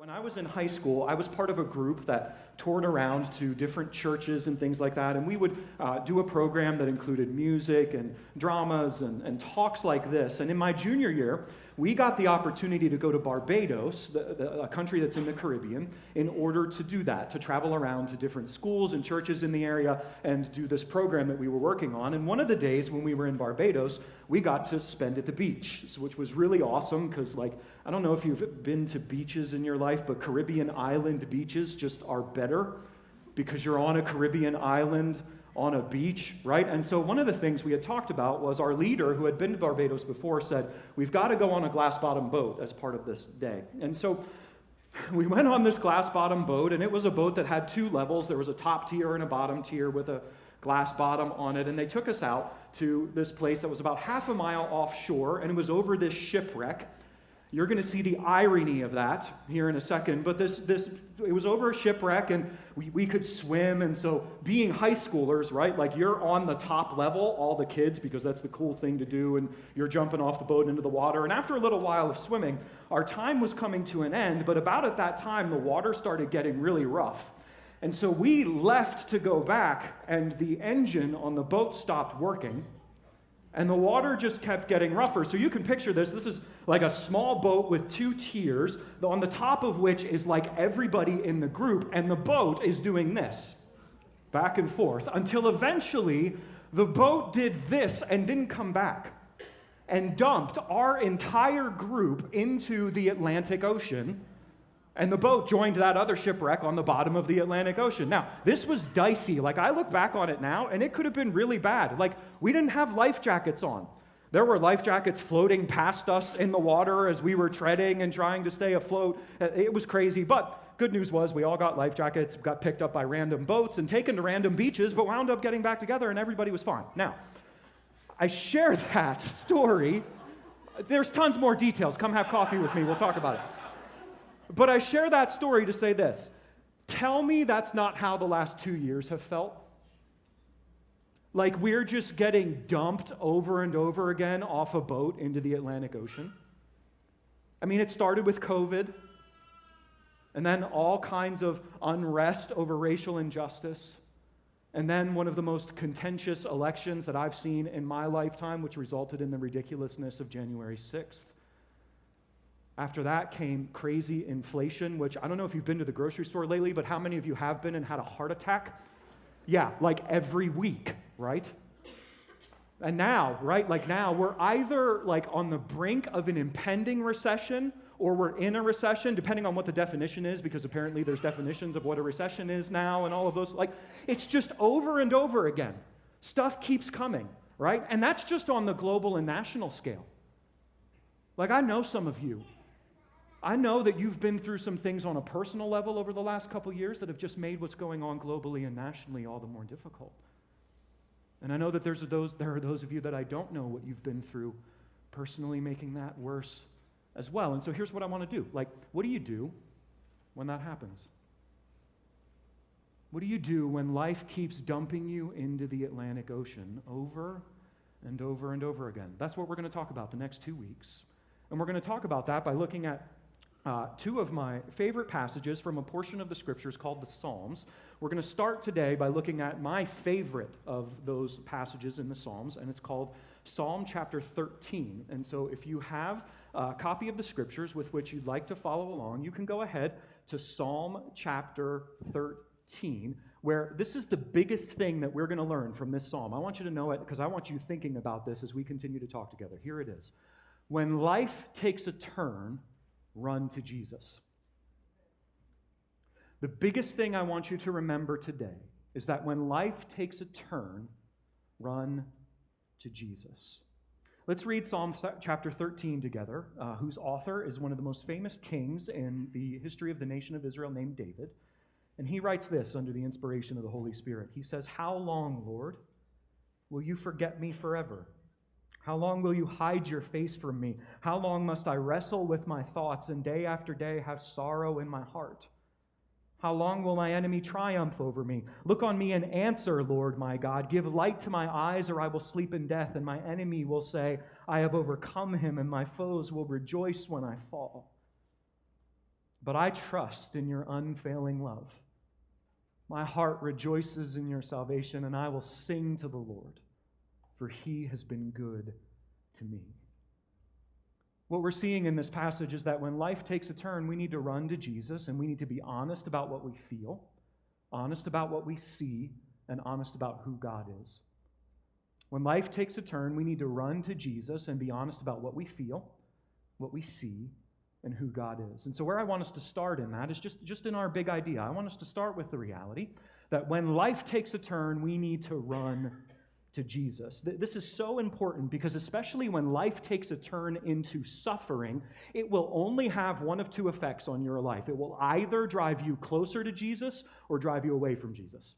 When I was in high school, I was part of a group that toured around to different churches and things like that, and we would do a program that included music and dramas and talks like this. And in my junior year, we got the opportunity to go to Barbados, a country that's in the Caribbean, in order to do that, to travel around to different schools and churches in the area and do this program that we were working on. And one of the days when we were in Barbados, we got to spend at the beach, which was really awesome because, I don't know if you've been to beaches in your life, but Caribbean island beaches just are better because you're on a Caribbean island on a beach, right? And so one of the things we had talked about was our leader, who had been to Barbados before, said, we've got to go on a glass-bottom boat as part of this day. And so we went on this glass-bottom boat, and it was a boat that had two levels. There was a top tier and a bottom tier with a glass bottom on it, and they took us out to this place that was about half a mile offshore, and it was over this shipwreck. You're going to see the irony of that here in a second, but it was over a shipwreck, and we could swim, and so being high schoolers, right, you're on the top level, all the kids, because that's the cool thing to do, and you're jumping off the boat into the water, and after a little while of swimming, our time was coming to an end, but about at that time, the water started getting really rough, and so we left to go back, and the engine on the boat stopped working, and the water just kept getting rougher. So you can picture this. This is like a small boat with two tiers, on the top of which is everybody in the group, and the boat is doing this, back and forth, until eventually the boat did this and didn't come back, and dumped our entire group into the Atlantic Ocean. And the boat joined that other shipwreck on the bottom of the Atlantic Ocean. Now, this was dicey. I look back on it now, and it could have been really bad. We didn't have life jackets on. There were life jackets floating past us in the water as we were treading and trying to stay afloat. It was crazy, but good news was we all got life jackets, got picked up by random boats and taken to random beaches, but wound up getting back together, and everybody was fine. Now, I share that story. There's tons more details. Come have coffee with me. We'll talk about it. But I share that story to say this. Tell me that's not how the last 2 years have felt. We're just getting dumped over and over again off a boat into the Atlantic Ocean. It started with COVID, and then all kinds of unrest over racial injustice, and then one of the most contentious elections that I've seen in my lifetime, which resulted in the ridiculousness of January 6th. After that came crazy inflation, which I don't know if you've been to the grocery store lately, but how many of you have been and had a heart attack? Yeah, every week, right? And now, right, now we're either on the brink of an impending recession or we're in a recession, depending on what the definition is, because apparently there's definitions of what a recession is now and all of those. It's just over and over again. Stuff keeps coming, right? And that's just on the global and national scale. I know some of you. I know that you've been through some things on a personal level over the last couple years that have just made what's going on globally and nationally all the more difficult. And I know that there are those of you that I don't know what you've been through personally, making that worse as well. And so here's what I want to do. What do you do when that happens? What do you do when life keeps dumping you into the Atlantic Ocean over and over and over again? That's what we're going to talk about the next 2 weeks. And we're going to talk about that by looking at two of my favorite passages from a portion of the scriptures called the Psalms. We're going to start today by looking at my favorite of those passages in the Psalms, and it's called Psalm chapter 13. And so if you have a copy of the scriptures with which you'd like to follow along, you can go ahead to Psalm chapter 13, where this is the biggest thing that we're going to learn from this psalm. I want you to know it because I want you thinking about this as we continue to talk together. Here it is. When life takes a turn, run to Jesus. The biggest thing I want you to remember today is that when life takes a turn, run to Jesus. Let's read Psalm chapter 13 together, whose author is one of the most famous kings in the history of the nation of Israel named David. And he writes this under the inspiration of the Holy Spirit. He says, "How long, Lord, will you forget me forever? How long will you hide your face from me? How long must I wrestle with my thoughts and day after day have sorrow in my heart? How long will my enemy triumph over me? Look on me and answer, Lord my God. Give light to my eyes, or I will sleep in death, and my enemy will say, I have overcome him, and my foes will rejoice when I fall. But I trust in your unfailing love. My heart rejoices in your salvation, and I will sing to the Lord, for he has been good to me. What we're seeing in this passage is that when life takes a turn, we need to run to Jesus, and we need to be honest about what we feel, honest about what we see, and honest about who God is. When life takes a turn, we need to run to Jesus and be honest about what we feel, what we see, and who God is. And so where I want us to start in that is just in our big idea. I want us to start with the reality that when life takes a turn, we need to run to Jesus. This is so important because especially when life takes a turn into suffering, it will only have one of two effects on your life. It will either drive you closer to Jesus or drive you away from Jesus.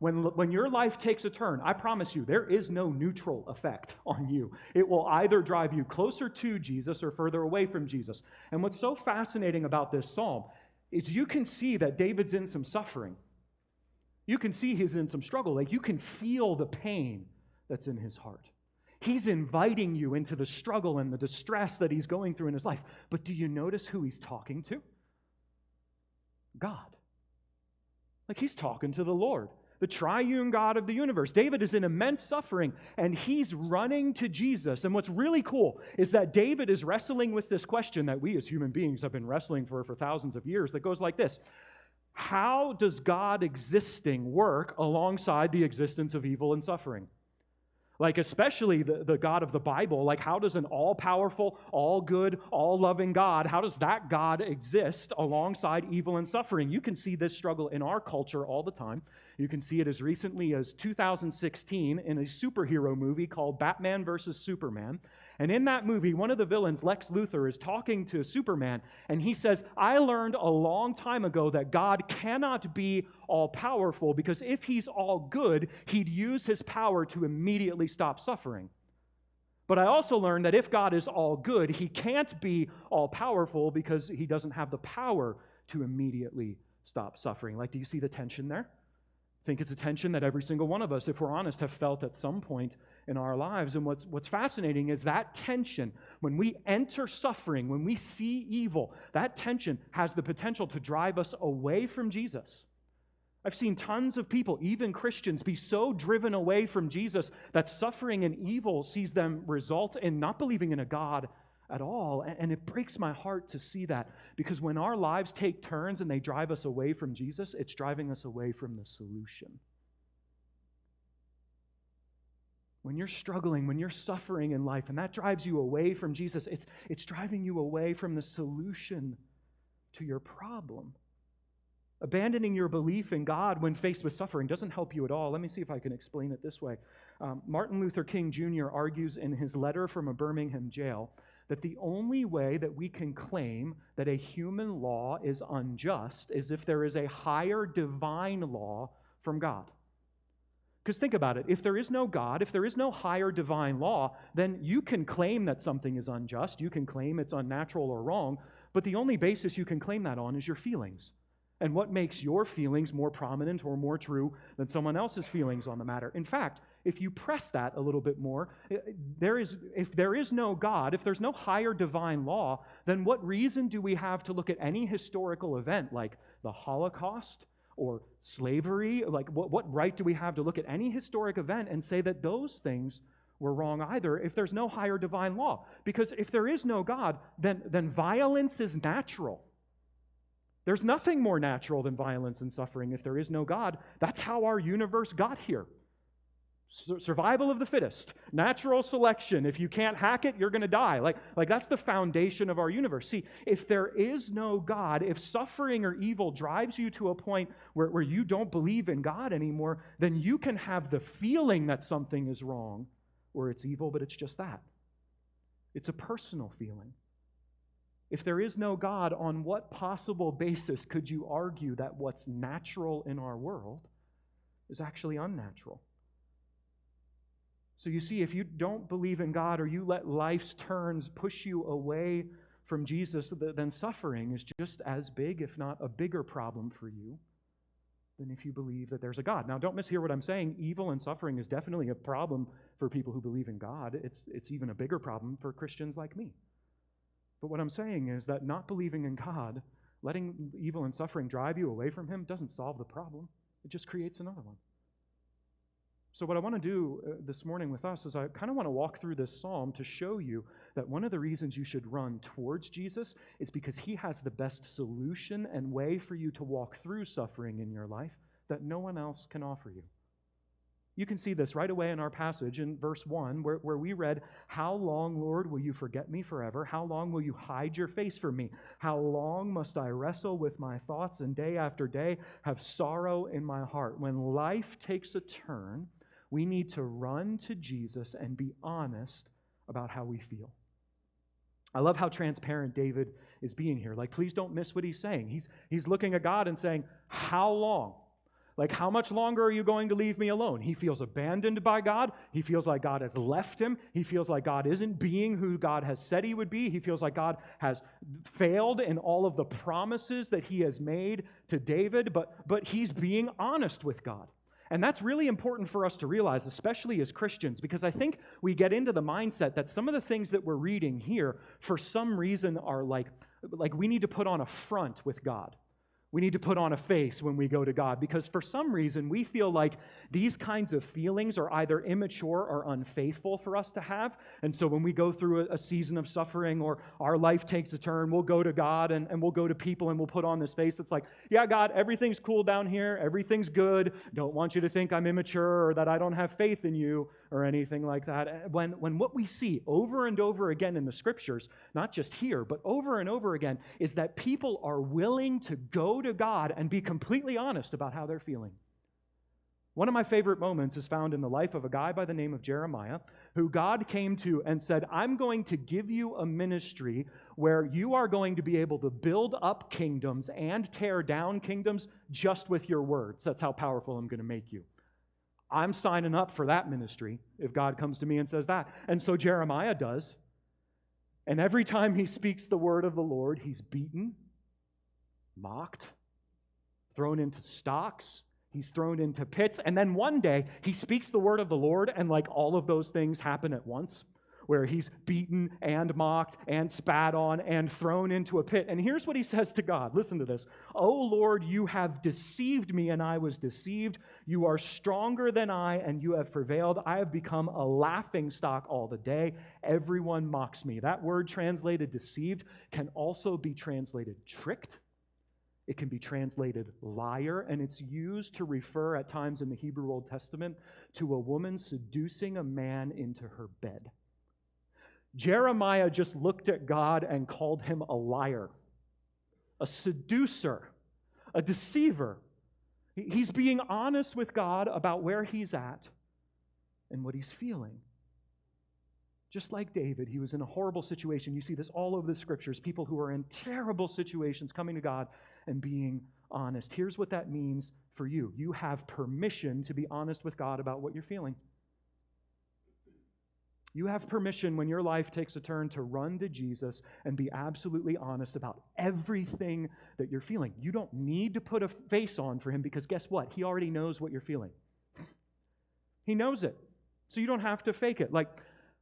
When your life takes a turn, I promise you, there is no neutral effect on you. It will either drive you closer to Jesus or further away from Jesus. And what's so fascinating about this psalm is you can see that David's in some suffering. You can see he's in some struggle. Like you can feel the pain that's in his heart. He's inviting you into the struggle and the distress that he's going through in his life. But do you notice who he's talking to? God. Like he's talking to the Lord, the triune God of the universe. David is in immense suffering, and he's running to Jesus. And what's really cool is that David is wrestling with this question that we as human beings have been wrestling for thousands of years that goes like this. How does God existing work alongside the existence of evil and suffering? Like especially the God of the Bible, like how does an all-powerful, all-good, all-loving God, how does that God exist alongside evil and suffering? You can see this struggle in our culture all the time. You can see it as recently as 2016 in a superhero movie called Batman vs. Superman. And in that movie, one of the villains, Lex Luthor, is talking to Superman, and he says, I learned a long time ago that God cannot be all-powerful because if he's all good, he'd use his power to immediately stop suffering. But I also learned that if God is all good, he can't be all-powerful because he doesn't have the power to immediately stop suffering. Like, do you see the tension there? I think it's a tension that every single one of us, if we're honest, have felt at some point in our lives. And what's fascinating is that tension, when we enter suffering, when we see evil, that tension has the potential to drive us away from Jesus. I've seen tons of people, even Christians, be so driven away from Jesus that suffering and evil sees them result in not believing in a God at all. And it breaks my heart to see that, because when our lives take turns and they drive us away from Jesus, it's driving us away from the solution. When you're struggling, when you're suffering in life, and that drives you away from Jesus, it's driving you away from the solution to your problem. Abandoning your belief in God when faced with suffering doesn't help you at all. Let me see if I can explain it this way. Martin Luther King Jr. argues in his letter from a Birmingham jail that the only way that we can claim that a human law is unjust is if there is a higher divine law from God. Because think about it, if there is no God, if there is no higher divine law, then you can claim that something is unjust, you can claim it's unnatural or wrong, but the only basis you can claim that on is your feelings. And what makes your feelings more prominent or more true than someone else's feelings on the matter? In fact, if you press that a little bit more, if there is no God, if there's no higher divine law, then what reason do we have to look at any historical event like the Holocaust or slavery? Like what right do we have to look at any historic event and say that those things were wrong either if there's no higher divine law? Because if there is no God, then violence is natural. There's nothing more natural than violence and suffering if there is no God. That's how our universe got here. Survival of the fittest, natural selection. If you can't hack it, you're going to die. Like that's the foundation of our universe. See, if there is no God, if suffering or evil drives you to a point where you don't believe in God anymore, then you can have the feeling that something is wrong or it's evil, but it's just that. It's a personal feeling. If there is no God, on what possible basis could you argue that what's natural in our world is actually unnatural? So you see, if you don't believe in God or you let life's turns push you away from Jesus, then suffering is just as big, if not a bigger problem for you than if you believe that there's a God. Now, don't mishear what I'm saying. Evil and suffering is definitely a problem for people who believe in God. It's even a bigger problem for Christians like me. But what I'm saying is that not believing in God letting evil and suffering drive you away from Him doesn't solve the problem. It just creates another one. So what I want to do this morning with us is I kind of want to walk through this psalm to show you that one of the reasons you should run towards Jesus is because He has the best solution and way for you to walk through suffering in your life that no one else can offer you. You can see this right away in our passage in verse 1 where we read, "How long, Lord, will you forget me forever? How long will you hide your face from me? How long must I wrestle with my thoughts and day after day have sorrow in my heart?" When life takes a turn, we need to run to Jesus and be honest about how we feel. I love how transparent David is being here. Like, please don't miss what he's saying. He's looking at God and saying, how long? Like, how much longer are you going to leave me alone? He feels abandoned by God. He feels like God has left him. He feels like God isn't being who God has said He would be. He feels like God has failed in all of the promises that He has made to David, but he's being honest with God. And that's really important for us to realize, especially as Christians, because I think we get into the mindset that some of the things that we're reading here, for some reason, are like we need to put on a front with God. We need to put on a face when we go to God, because for some reason we feel like these kinds of feelings are either immature or unfaithful for us to have. And so when we go through a season of suffering or our life takes a turn, we'll go to God and we'll go to people and we'll put on this face that's like, yeah, God, everything's cool down here. Everything's good. Don't want you to think I'm immature or that I don't have faith in you or anything like that. When what we see over and over again in the Scriptures, not just here, but over and over again, is that people are willing to go to God and be completely honest about how they're feeling. One of my favorite moments is found in the life of a guy by the name of Jeremiah, who God came to and said, I'm going to give you a ministry where you are going to be able to build up kingdoms and tear down kingdoms just with your words. That's how powerful I'm going to make you. I'm signing up for that ministry if God comes to me and says that. And so Jeremiah does. And every time he speaks the word of the Lord, he's beaten, mocked, thrown into stocks, he's thrown into pits, and then one day he speaks the word of the Lord, and like all of those things happen at once, where he's beaten and mocked and spat on and thrown into a pit. And here's what he says to God. Listen to this. "O Lord, you have deceived me, and I was deceived. You are stronger than I, and you have prevailed. I have become a laughingstock all the day. Everyone mocks me." That word translated deceived can also be translated tricked. It can be translated liar, and it's used to refer at times in the Hebrew Old Testament to a woman seducing a man into her bed. Jeremiah just looked at God and called him a liar, a seducer, a deceiver. He's being honest with God about where he's at and what he's feeling. Just like David, he was in a horrible situation. You see this all over the Scriptures, people who are in terrible situations coming to God and being honest. Here's what that means for you. You have permission to be honest with God about what you're feeling. You have permission when your life takes a turn to run to Jesus and be absolutely honest about everything that you're feeling. You don't need to put a face on for Him, because guess what? He already knows what you're feeling. He knows it. So you don't have to fake it. Like,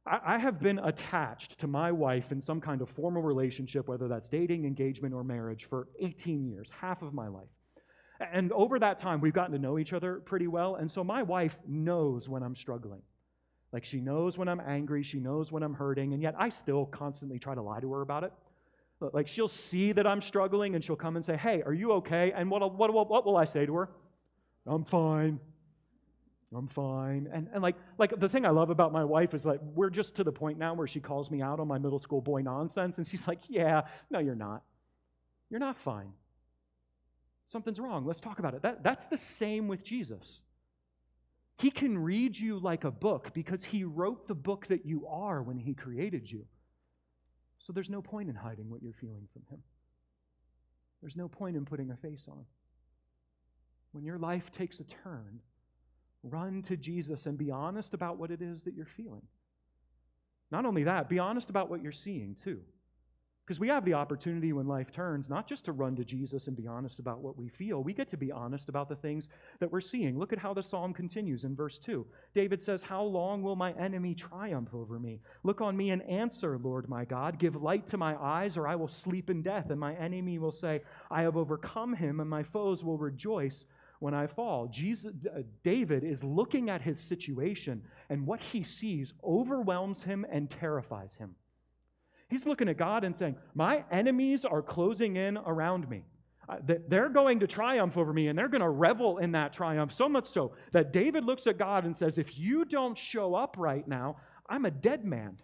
I have been attached to my wife in some kind of formal relationship, whether that's dating, engagement, or marriage, for 18 years, half of my life. And over that time, we've gotten to know each other pretty well, and so my wife knows when I'm struggling. Like, she knows when I'm angry, she knows when I'm hurting, and yet I still constantly try to lie to her about it. Like, she'll see that I'm struggling, and she'll come and say, "Hey, are you okay?" And what will I say to her? "I'm fine. I'm fine." And like the thing I love about my wife is like, we're just to the point now where she calls me out on my middle school boy nonsense, and she's like, "Yeah, no, you're not. You're not fine. Something's wrong. Let's talk about it." That's the same with Jesus. He can read you like a book because He wrote the book that you are when He created you. So there's no point in hiding what you're feeling from Him. There's no point in putting a face on. When your life takes a turn, run to Jesus and be honest about what it is that you're feeling. Not only that, be honest about what you're seeing too. Because we have the opportunity when life turns, not just to run to Jesus and be honest about what we feel. We get to be honest about the things that we're seeing. Look at how the psalm continues in verse 2. David says, "How long will my enemy triumph over me? Look on me and answer, Lord my God. Give light to my eyes, or I will sleep in death. And my enemy will say, I have overcome him, and my foes will rejoice when I fall." David is looking at his situation, and what he sees overwhelms him and terrifies him. He's looking at God and saying, my enemies are closing in around me. They're going to triumph over me, and they're going to revel in that triumph, so much so that David looks at God and says, if you don't show up right now, I'm a dead man.